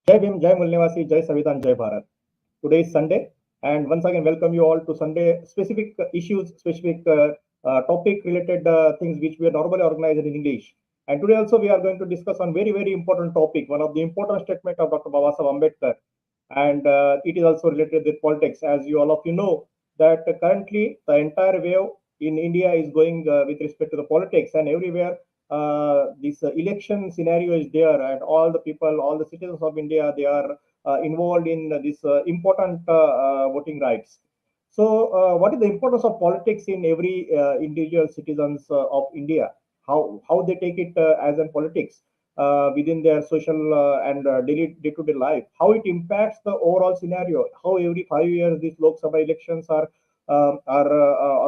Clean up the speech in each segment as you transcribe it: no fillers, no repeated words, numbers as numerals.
Jai Bhim, Jai Mulnivasi, Jai Savitan, Jai Bharat. Today is Sunday, and once again welcome you all to Sunday specific issues, specific topic related things which we are normally organized in English. And today also we are going to discuss on very important topic, one of the important statement of Dr. Babasaheb Ambedkar, and it is also related with politics. As you all of you know that currently the entire wave in India is going with respect to the politics, and everywhere this election scenario is there, and all the people, all the citizens of India, they are involved in this important voting rights. So, what is the importance of politics in every individual citizens of India? How they take it as in politics within their social and daily day-to-day life? How it impacts the overall scenario? How every 5 years these Lok Sabha elections are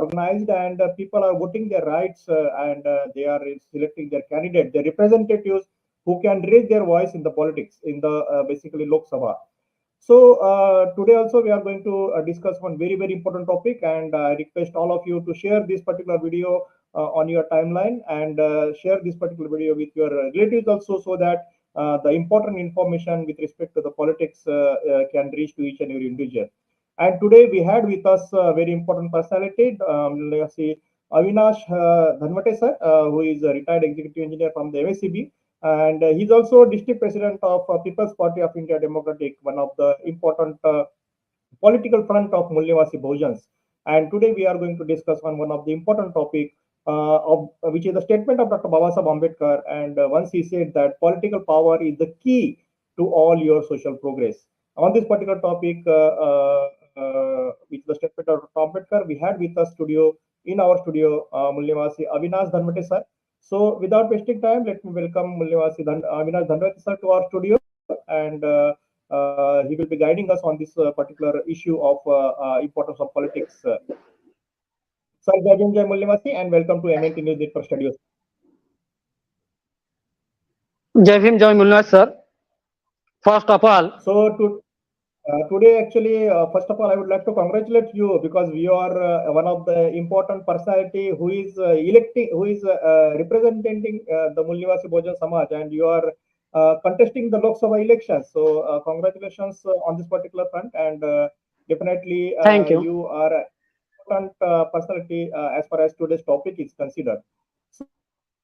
organized, and people are voting their rights, and they are selecting their candidate, their representatives who can raise their voice in the politics in the basically Lok Sabha. So today also we are going to discuss one very important topic, and I request all of you to share this particular video on your timeline, and share this particular video with your relatives also, so that the important information with respect to the politics can reach to each and every individual. And today we had with us a very important personality, let's see, Avinash Dhanwate sir, who is a retired executive engineer from the MSEB, and he's also district president of People's Party of India Democratic, one of the important political front of Mulnivasi Bahujans. And today we are going to discuss on one of the important topic, which is the statement of Dr. Babasaheb Ambedkar. And once he said that political power is the key to all your social progress. On this particular topic, which the statement of Dr. Ambedkar, we had with us in our studio, Mulnivasi Avinash Dhanwate sir. So without wasting time, let me welcome Mulnivasi Avinash Dhanwate sir to our studio, and he will be guiding us on this particular issue of importance of politics. Sir, Jai Bhim, Jai Mulnivasi, and welcome to MNT News Network Studios. Jai Bhim, Jai Mulnivasi sir. First of all, so today, actually, first of all, I would like to congratulate you, because you are one of the important personality who is representing the Mulnivasi Bahujan Samaj, and you are contesting the Lok Sabha elections. So, congratulations on this particular front, and definitely thank you. You are an important personality as far as today's topic is considered.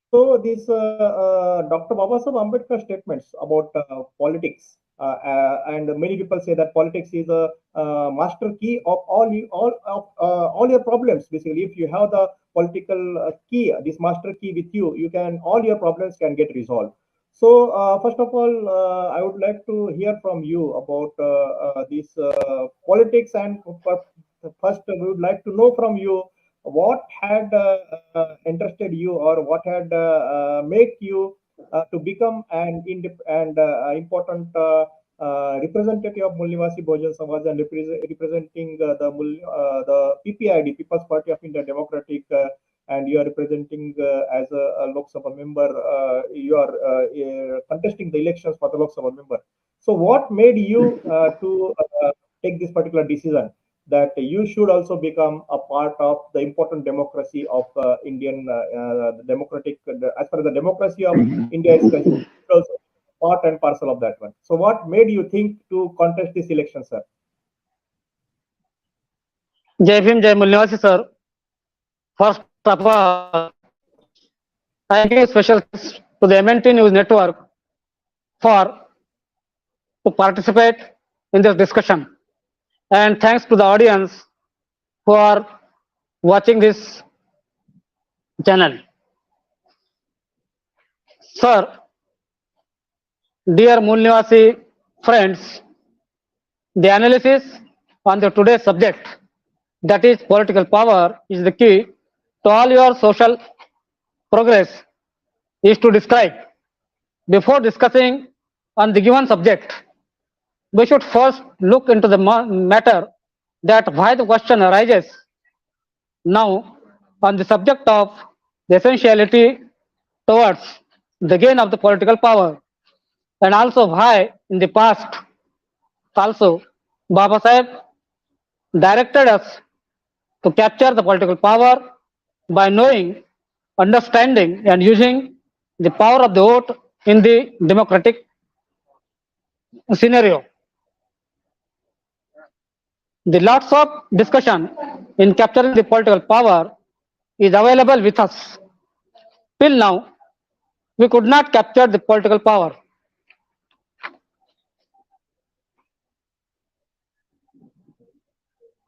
So, this Dr. Babasaheb Ambedkar statements about politics. And many people say that politics is a master key of all your problems. Basically, if you have the political key, this master key with you, all your problems can get resolved. So first of all, I would like to hear from you about this politics, and first we would like to know from you what had interested you, or what had made you to become an important representative of Mulnivasi Bahujan Samaj, and representing the PPID, People's Party of India Democratic, and you are representing as a Lok Sabha member. You are contesting the elections for the Lok Sabha member. So, what made you to take this particular decision that you should also become a part of the important democracy of Indian democratic, as far as the democracy of India is concerned, also part and parcel of that one. So what made you think to contest this election, sir? Jai Bhim, Jai Mulnivasi sir. First of all, I give special thanks to the MNT News Network to participate in this discussion, and thanks to the audience who are watching this channel. Sir, dear Mulnivasi friends, the analysis on the today's subject, that is political power, is the key to all your social progress, is to describe. Before discussing on the given subject, we should first look into the matter that why the question arises. Now, on the subject of the essentiality towards the gain of the political power, and also why in the past also Babasaheb directed us to capture the political power by knowing, understanding, and using the power of the vote in the democratic scenario. The lots of discussion in capturing the political power is available with us. Till now, we could not capture the political power.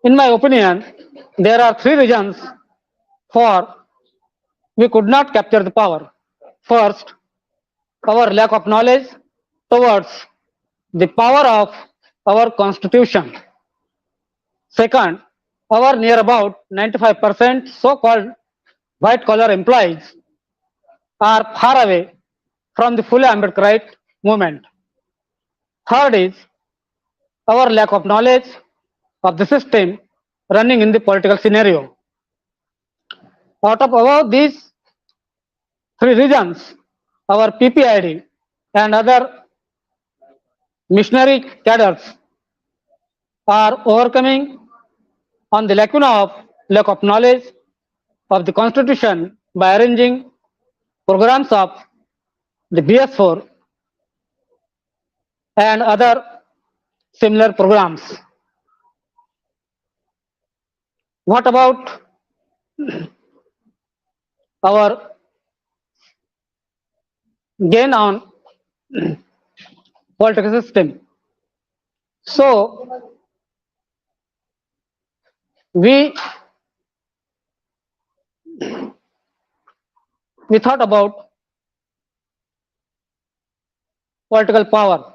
In my opinion, there are three reasons for we could not capture the power. First, our lack of knowledge towards the power of our constitution. Second, our near about 95% so-called white collar employees are far away from the fully Ambedkarite movement. Third is our lack of knowledge of the system running in the political scenario. Out of all these three reasons, our PPID and other missionary cadres are overcoming on the lack of knowledge of the constitution by arranging programs of the BS4 and other similar programs. What about our gain on political system? So we thought about political power.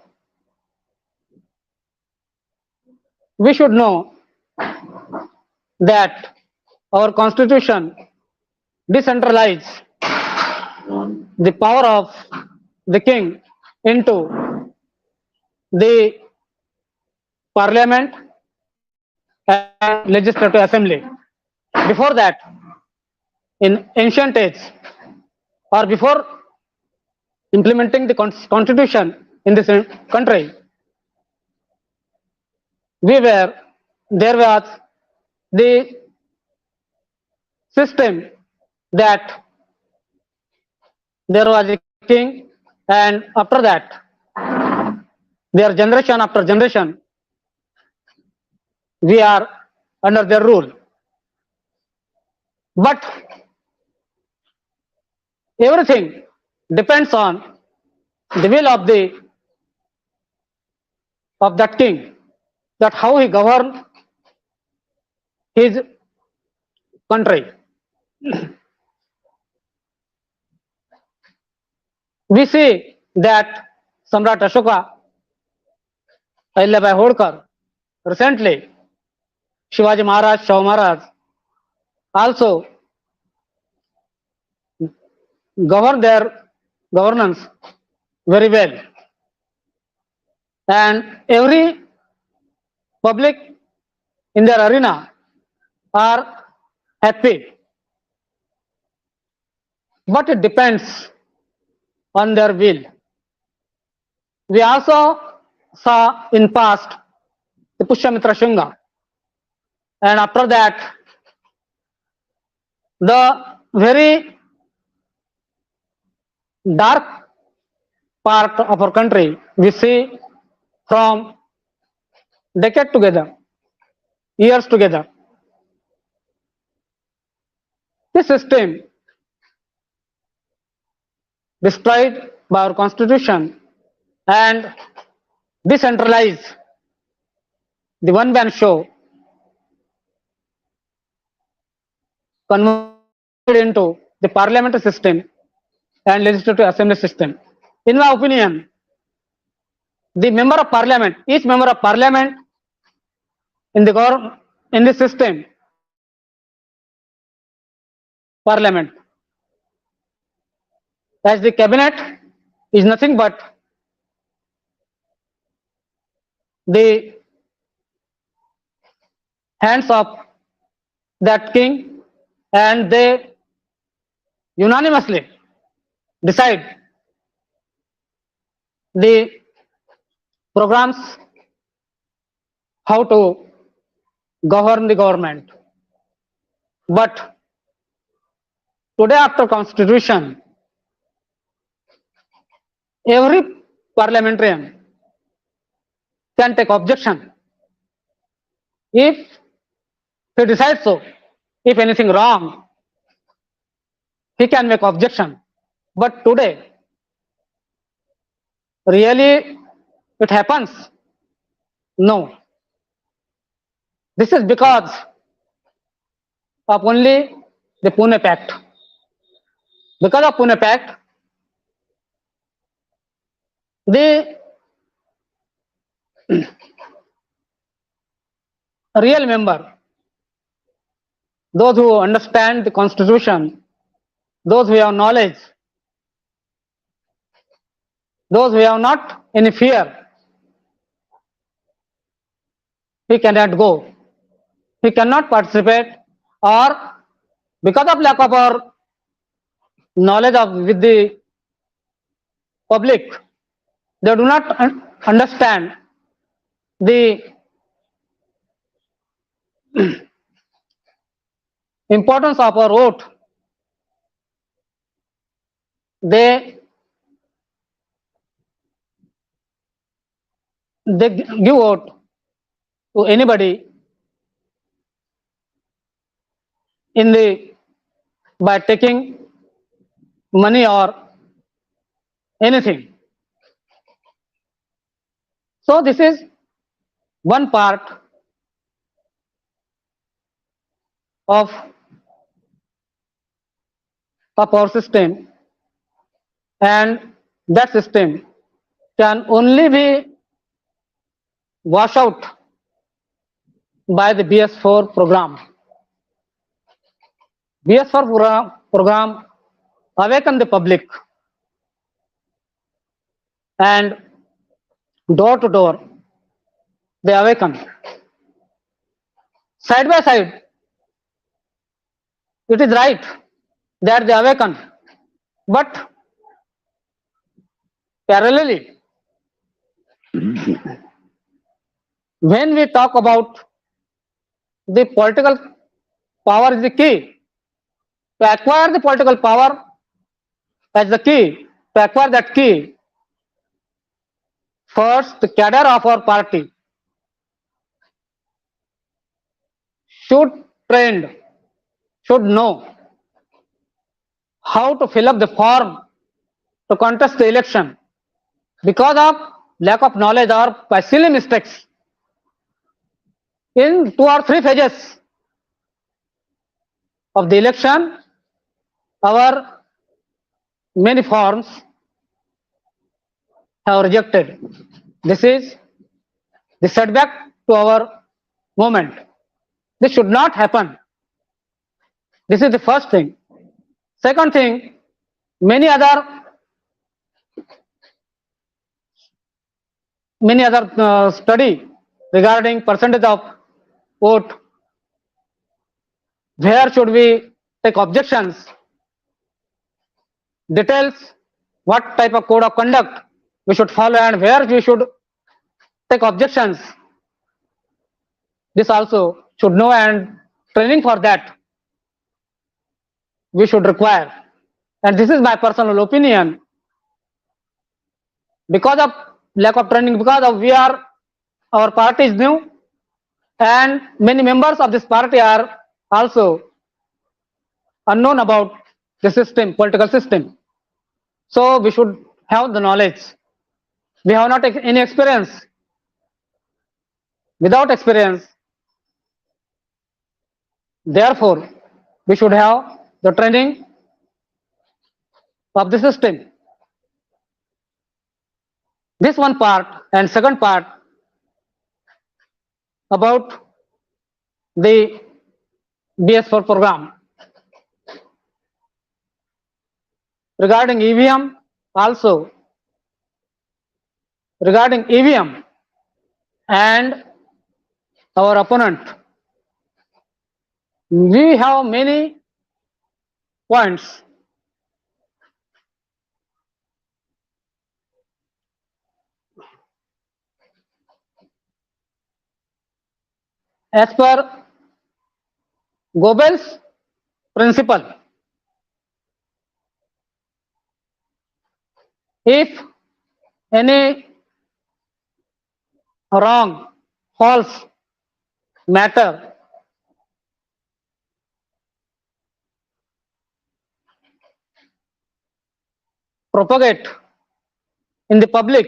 We should know that our constitution decentralizes the power of the king into the parliament and legislative assembly. Before that, in ancient age, or before implementing the constitution in this country, there was the system that there was a king, and after that, their generation after generation, we are under their rule. But everything depends on the will of that king, that how he govern his country. We see that Samrat Ashoka, Ahilyabai Holkar, recently Shivaji Maharaj, Shah Maharaj also govern their governance very well, and every public in their arena are happy. But it depends on their will. We also saw in past the Pushyamitra Shunga, and after that the very dark part of our country we see from decade together, years together. This system destroyed by our constitution and decentralized the one-man show, converted into the parliamentary system and legislative assembly system. In my opinion, the member of parliament, each member of parliament in the system, parliament, as the cabinet is nothing but the hands of that king, and they unanimously decide the programs, how to govern the government. But today, after constitution, every parliamentarian can take objection if he decides so. If anything wrong, he can make objection. But today, really it happens? No. This is because of only the Pune Pact. Because of Pune Pact, the real member, those who understand the constitution, those who have knowledge, those who have not any fear, he cannot go. He cannot participate, or because of lack of our knowledge of with the public, they do not understand the importance of our vote. They give vote to anybody in the by taking money or anything. So this is one part of our system, and that system can only be washed out by the BS4 program. BS4 program awaken the public, and door to door they awaken. Side by side, it is right that they awaken, but parallelly, when we talk about the political power is the key, to acquire the political power as the key, to acquire that key, first the cadre of our party should trained, should know how to fill up the form to contest the election. Because of lack of knowledge or by silly mistakes, in 2 or 3 phases of the election, our many forms have rejected. This is the setback to our movement. This should not happen. This is the first thing. Second thing, many other study regarding percentage of vote, where should we take objections, details what type of code of conduct we should follow and where we should take objections. This also should know, and training for that we should require. And this is my personal opinion. Because of lack of training, because of our party is new, and many members of this party are also unknown about the system, political system. So we should have the knowledge. We have not any experience. Without experience, therefore, we should have the training of the system. This one part, and second part about the BS4 program. Regarding EVM, also regarding EVM and our opponent, we have many points. As per Goebbels' principle, if any wrong, false matter propagate in the public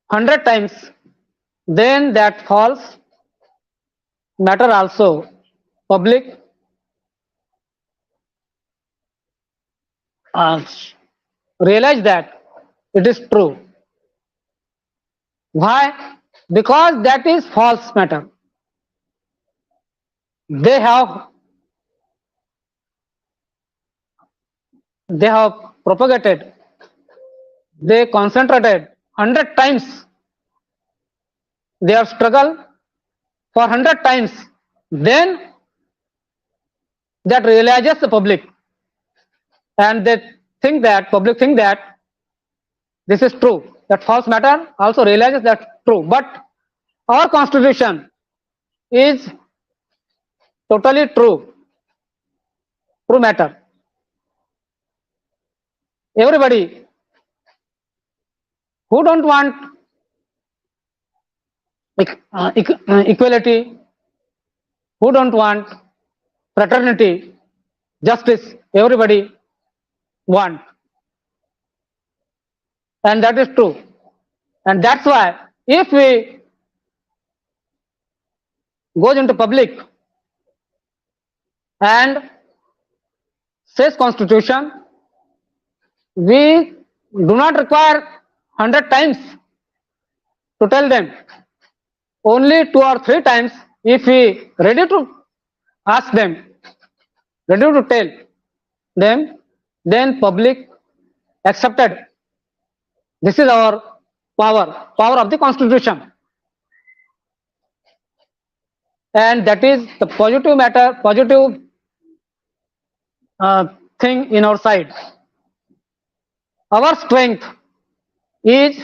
100 times, then that false matter also public uh, realize that it is true. Why? Because that is false matter. They have propagated, they concentrated 100 times, they have struggled for 100 times, then that realizes the public, and they think that public think that this is true, that false matter also realizes that true. But our constitution is totally true matter. Everybody who don't want equality, who don't want fraternity, justice, everybody want, and that is true. And that's why if we goes into public and says constitution, we do not require 100 times to tell them, only 2 or 3 times. If we ready to ask them, ready to tell them, then public accepted. This is our power of the constitution, and that is the positive matter, positive thing in our side. Our strength is,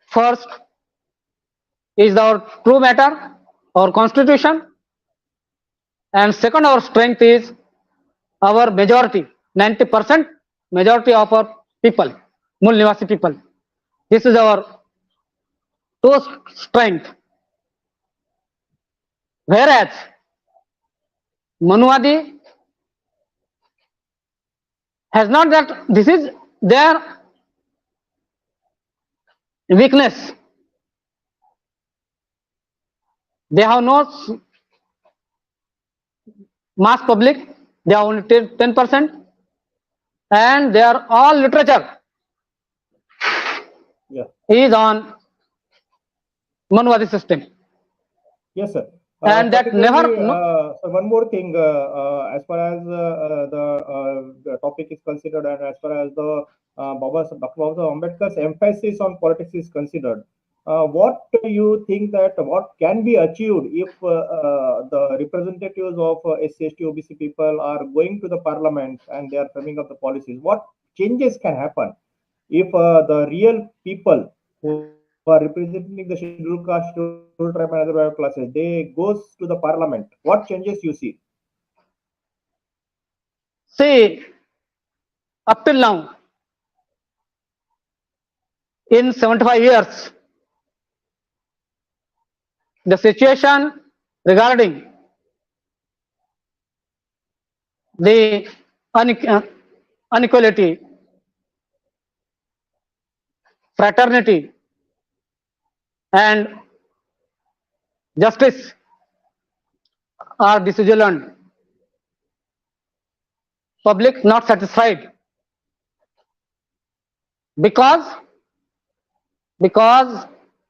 first is our true matter, our constitution, and second our strength is our majority, 90% majority of our people, Mool Nivasi people. This is our true strength. Whereas Manuwadi has not that, this is their weakness. They have no mass public, they are only 10%, and they are all literature is on Manuwadi system. Yes, sir. And that never. So one more thing, as far as the topic is considered, and as far as the Dr. Ambedkar's emphasis on politics is considered, what do you think that what can be achieved if the representatives of SC, ST, OBC people are going to the parliament and they are coming up the policies? What changes can happen if the real people who are representing the scheduled caste, scheduled tribe, and other classes, they goes to the parliament? What changes you see? See, up till now, in 75 years, the situation regarding the inequality, fraternity, and justice are disjointed. Public not satisfied because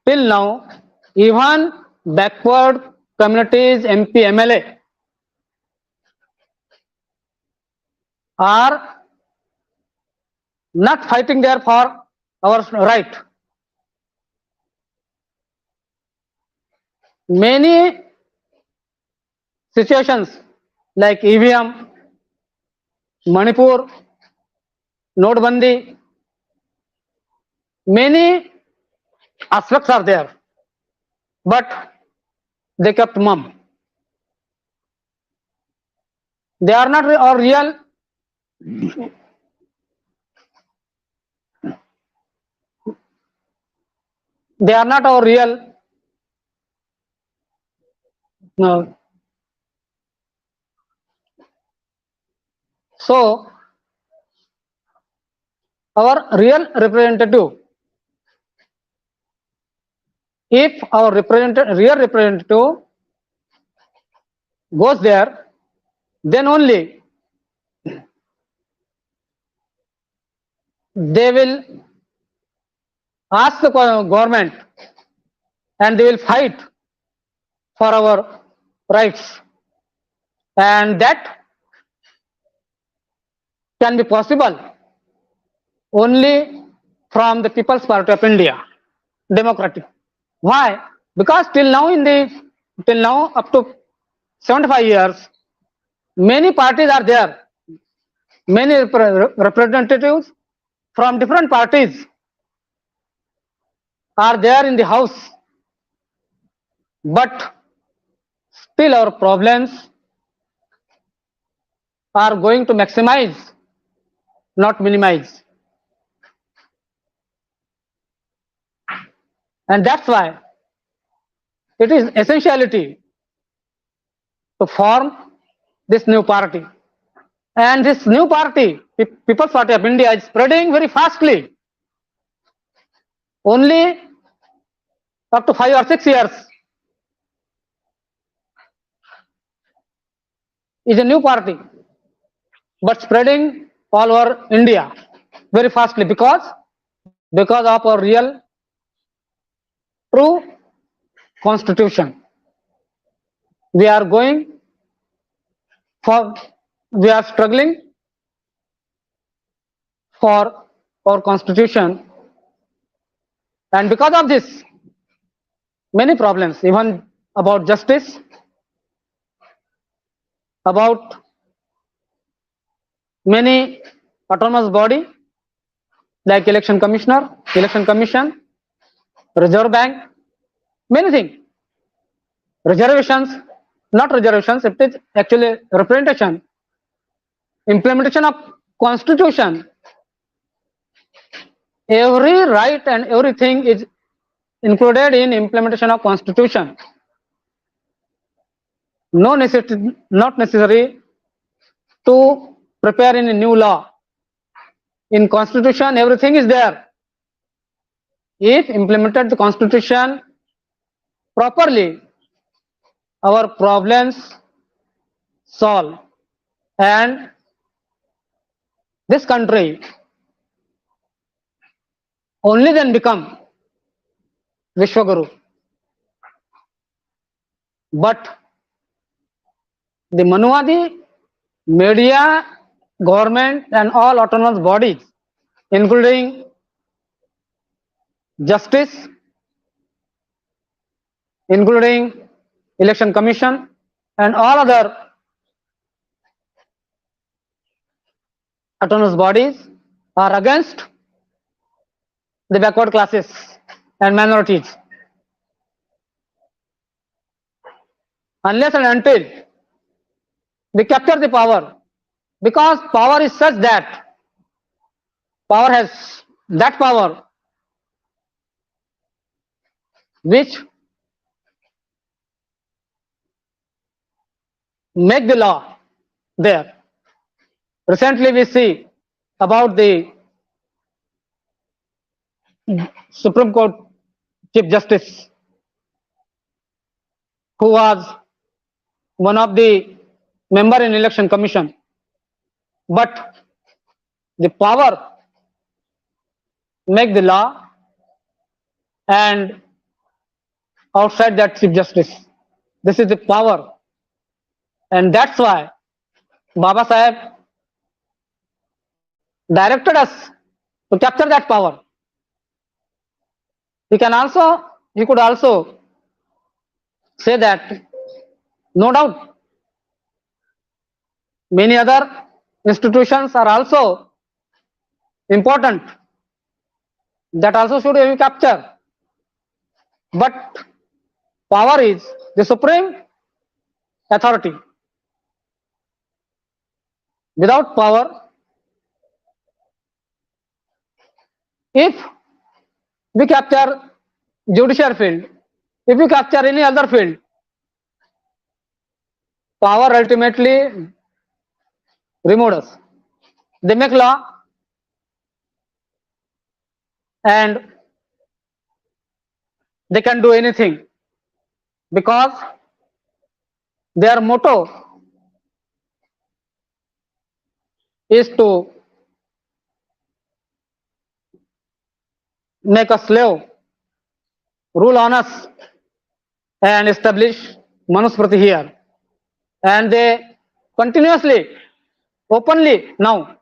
till now even backward communities MP MLA are not fighting there for our right. Many situations like EVM, Manipur, Notebandi, many aspects are there, but they kept mum. They are not our real They are not our real. No. So our real representative, if our real representative goes there, then only they will ask the government and they will fight for our rights, and that can be possible only from the People's Party of India, democratic. Why? Because till now up to 75 years, many parties are there, many representatives from different parties are there in the house, but still our problems are going to maximize, not minimize. And that's why it is essentiality to form this new party. And this new party, People's Party of India, is spreading very fastly. Only up to 5 or 6 years is a new party, but spreading all over India very fastly because of our real, true constitution. We are struggling for our constitution, and because of this, many problems, even about justice, about many autonomous body like election commissioner, election commission, reserve bank, many things, reservations, not reservations, it is actually representation, implementation of constitution. Every right and everything is included in implementation of constitution. Not necessary to prepare in a new law. In constitution, everything is there. If implemented the constitution properly, our problems solve, and this country only then become Vishwaguru. But the Manuwadi media, government and all autonomous bodies, including justice, including election commission and all other autonomous bodies, are against the backward classes and minorities. Unless and until we capture the power, because power is such that power has that power which make the law there. Recently we see about the Supreme Court Chief Justice, who was one of the member in election commission, but the power make the law and outside that Chief Justice. This is the power, and that's why Baba Saheb directed us to capture that power. He could also say that no doubt many other institutions are also important, that also should be captured. But power is the supreme authority. Without power, if we capture judicial field, if you capture any other field, power ultimately removed us. They make law and they can do anything because their motto is to make a slave, rule on us and establish Manusmriti here. And they continuously, openly now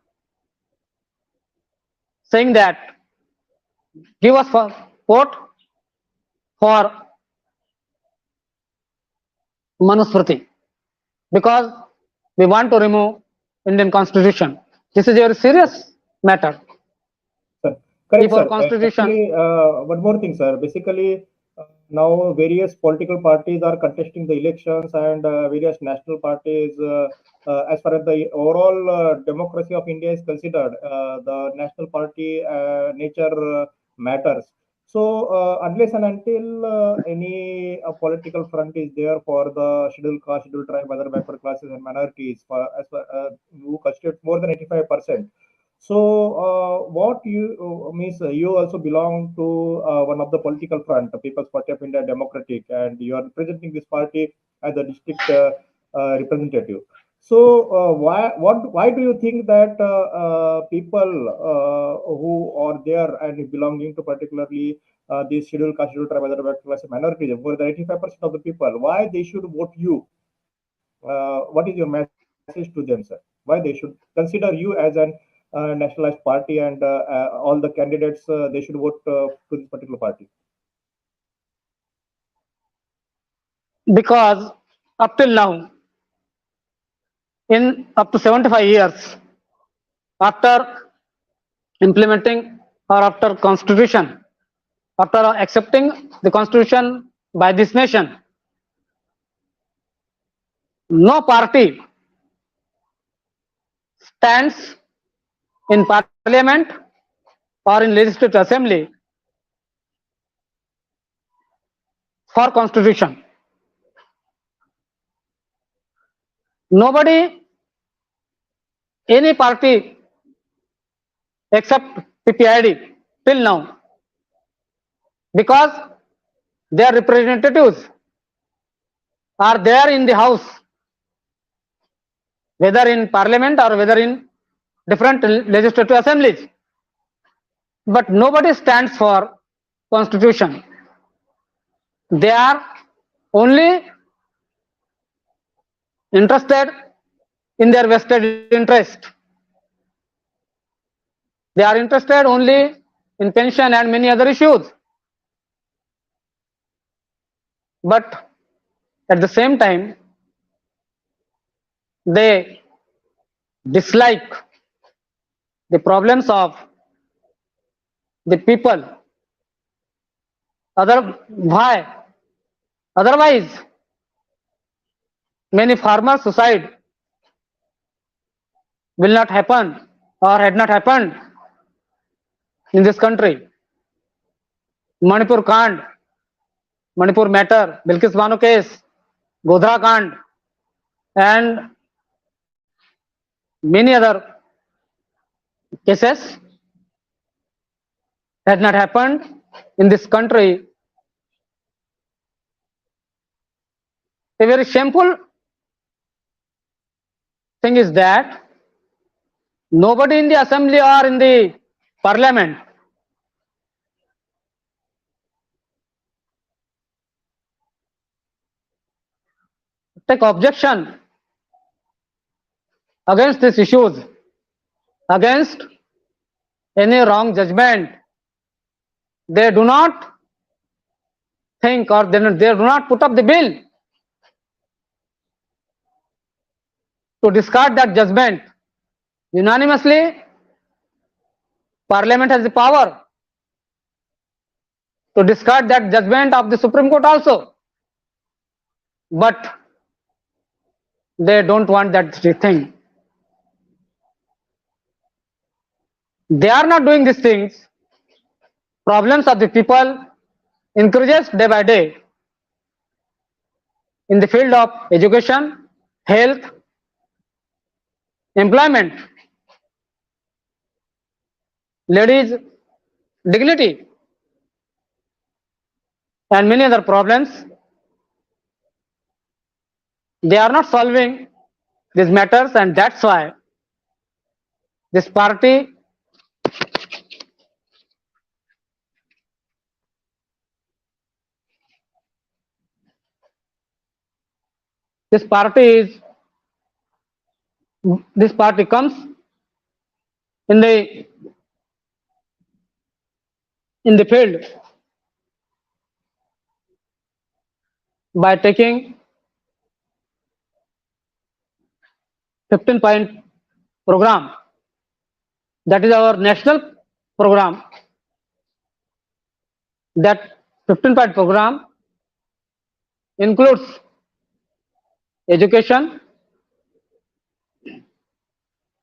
saying that give us vote for Manusmriti because we want to remove Indian constitution. This is a very serious matter. Sir, correct, If our sir. constitution, Actually, one more thing, sir. Basically, now various political parties are contesting the elections, and various national parties, as far as the overall democracy of India is considered, the national party nature matters. So, unless and until any political front is there for the scheduled caste, scheduled tribe, other backward classes, and minorities, who constitute more than 85%. So, what you means you also belong to one of the political front, the People's Party of India Democratic, and you are representing this party as a district representative. So, why do you think that people who are there and belonging to particularly these scheduled caste, scheduled tribe, other backward class minorities, more than 85% of the people, why they should vote you? What is your message to them, sir? Why they should consider you as an nationalized party, and all the candidates they should vote to this particular party? because up till now, in up to 75 years, after implementing or after constitution, after accepting the constitution by this nation, no party stands in parliament or in legislative assembly for constitution. Nobody, any party except PPID till now, because their representatives are there in the house, whether in parliament or whether in different legislative assemblies, but nobody stands for constitution. They are only interested in their vested interest. They are interested only in pension and many other issues. But at the same time, they dislike the problems of the people. Why? Otherwise, many farmers' suicide will not happen or had not happened in this country. Manipur Kand, Manipur matter, Bilkis Bano case, Godhra Kand, and many other cases had not happened in this country. A very shameful thing is that nobody in the assembly or in the parliament take objection against these issues, against any wrong judgment. They do not think, or they do not put up the bill to discard that judgment. Unanimously, Parliament has the power to discard that judgment of the Supreme Court also. But they don't want that thing. They are not doing these things. Problems of the people increases day by day in the field of education, health, employment, ladies' dignity, and many other problems. They are not solving these matters, and that's why this party this party is this party comes in the field by taking 15-point program. That is our national program. That 15-point program includes education,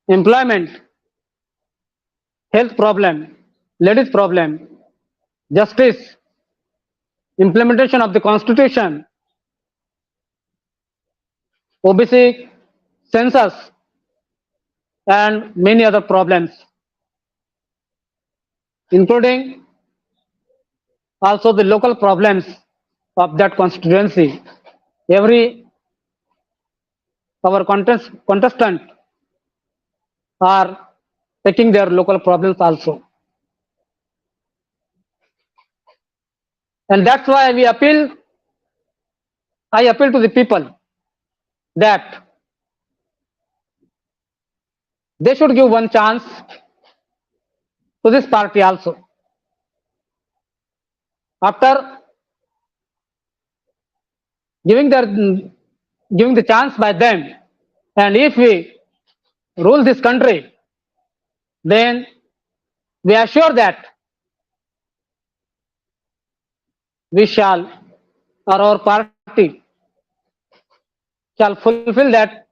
employment, health problem, ladies problem, justice, implementation of the constitution, OBC census, and many other problems, including also the local problems of that constituency. Our contestant are taking their local problems also. And that's why I appeal to the people that they should give one chance to this party also. After giving the chance by them, and if we rule this country, then we are sure that we shall, or our party shall fulfill that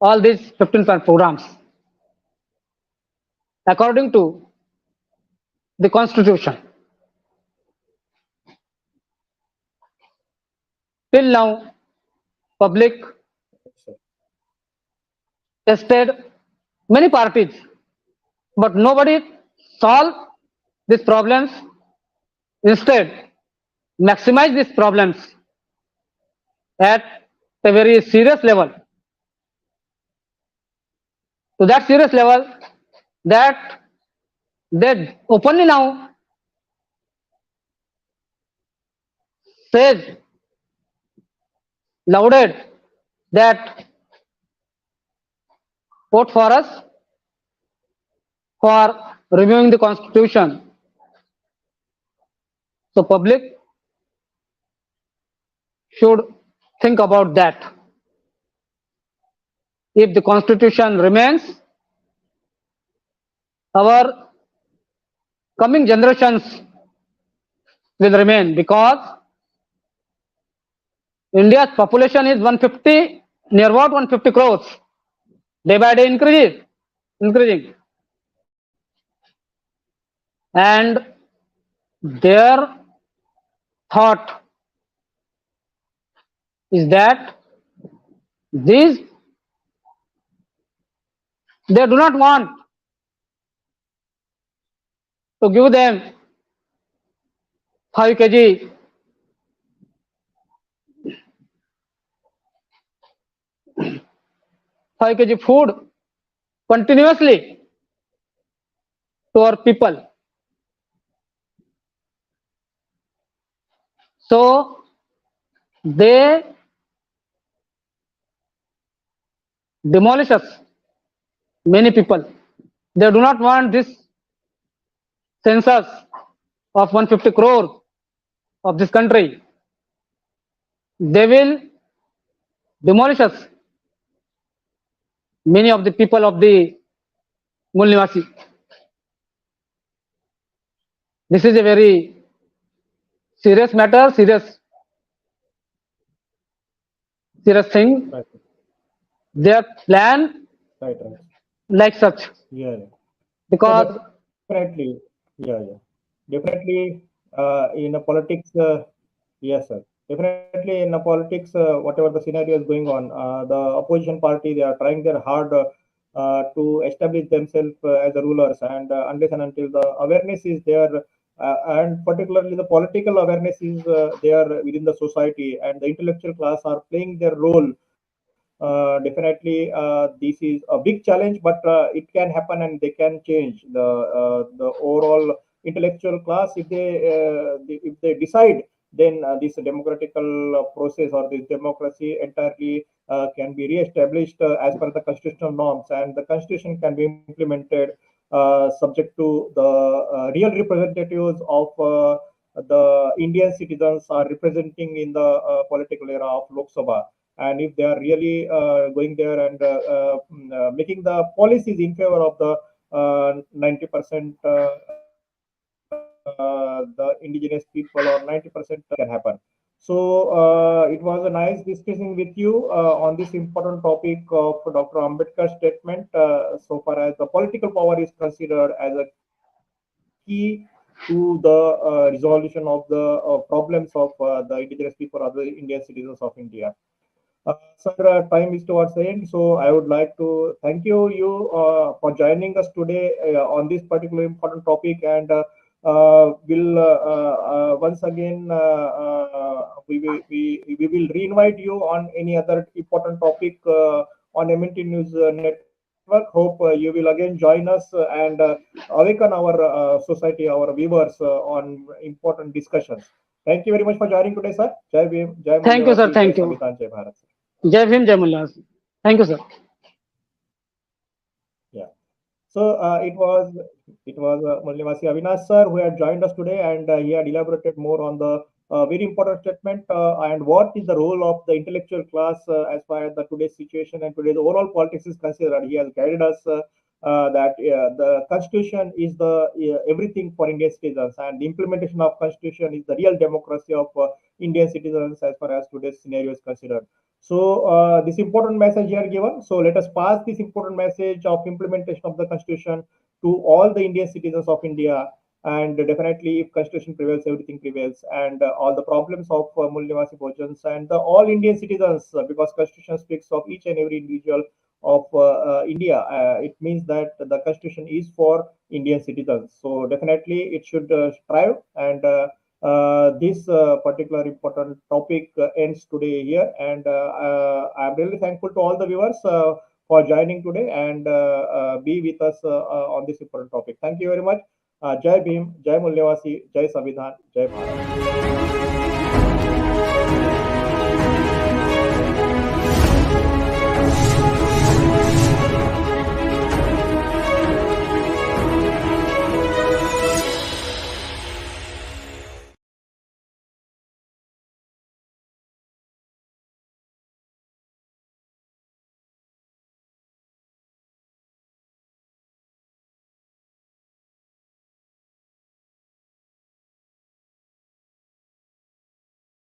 all these 15-point programs according to the constitution. Till now, public tested many parties, but nobody solved these problems. Instead, maximize these problems at a very serious level. To that serious level that they openly now says, lauded that vote for us for reviewing the constitution. So public should think about that. If the constitution remains, our coming generations will remain, because India's population is 150, near about 150 crores, day by day increasing. And their thought is that they do not want to give them 5 kg food continuously to our people. So they demolish us, many people. They do not want this census of 150 crores of this country. They will demolish us, many of the people of the Mulnivasi. This is a very serious matter, serious thing. Right. Their plan Right. like such, Yeah. because Definitely. Yeah. Definitely. in a politics, yes, sir. Definitely in a politics, whatever the scenario is going on, the opposition party, they are trying their hard to establish themselves as the rulers, and unless and until the awareness is there, and particularly the political awareness is there within the society, and the intellectual class are playing their role. Definitely, this is a big challenge, but it can happen and they can change the overall intellectual class if they decide. Then this democratical process or this democracy entirely can be re-established as per the constitutional norms, and the constitution can be implemented subject to the real representatives of the Indian citizens are representing in the political era of Lok Sabha. And if they are really going there and making the policies in favor of the 90% the indigenous people, or 90% can happen. So it was a nice discussing with you on this important topic of Dr. Ambedkar's statement, so far as the political power is considered as a key to the resolution of the problems of the indigenous people or the Indian citizens of India. Sir, time is towards the end, so I would like to thank you for joining us today on this particular important topic, and will once again we will re-invite you on any other important topic on MNT News Network. Hope you will again join us and awaken our society, our viewers on important discussions. Thank you very much for joining today, sir. Jai Bhim, Jai Thank you, sir. Mulyawasi, Jai Thank you. Samvitan, Jai Bharat. Jai Bhim, Jai Mullas. Thank you, sir. Yeah. So it was Mulyawasi Avinash sir who had joined us today, and he had elaborated more on the very important statement and what is the role of the intellectual class as far as the today's situation and today's overall politics is considered. He has guided us that the constitution is the everything for Indian citizens, and the implementation of constitution is the real democracy of Indian citizens as far as today's scenario is considered. So this important message here given. So let us pass this important message of implementation of the constitution to all the Indian citizens of India. And definitely, if constitution prevails, everything prevails, and all the problems of Mul Nivasi Bhojans and all Indian citizens, because constitution speaks of each and every individual of India. It means that the constitution is for Indian citizens. So definitely, it should strive, and this particular important topic ends today here. And I'm really thankful to all the viewers for joining today and be with us on this important topic. Thank you very much. Jai Bhim, Jai Mulyawasi, Jai Samvidhan, Jai Bharat.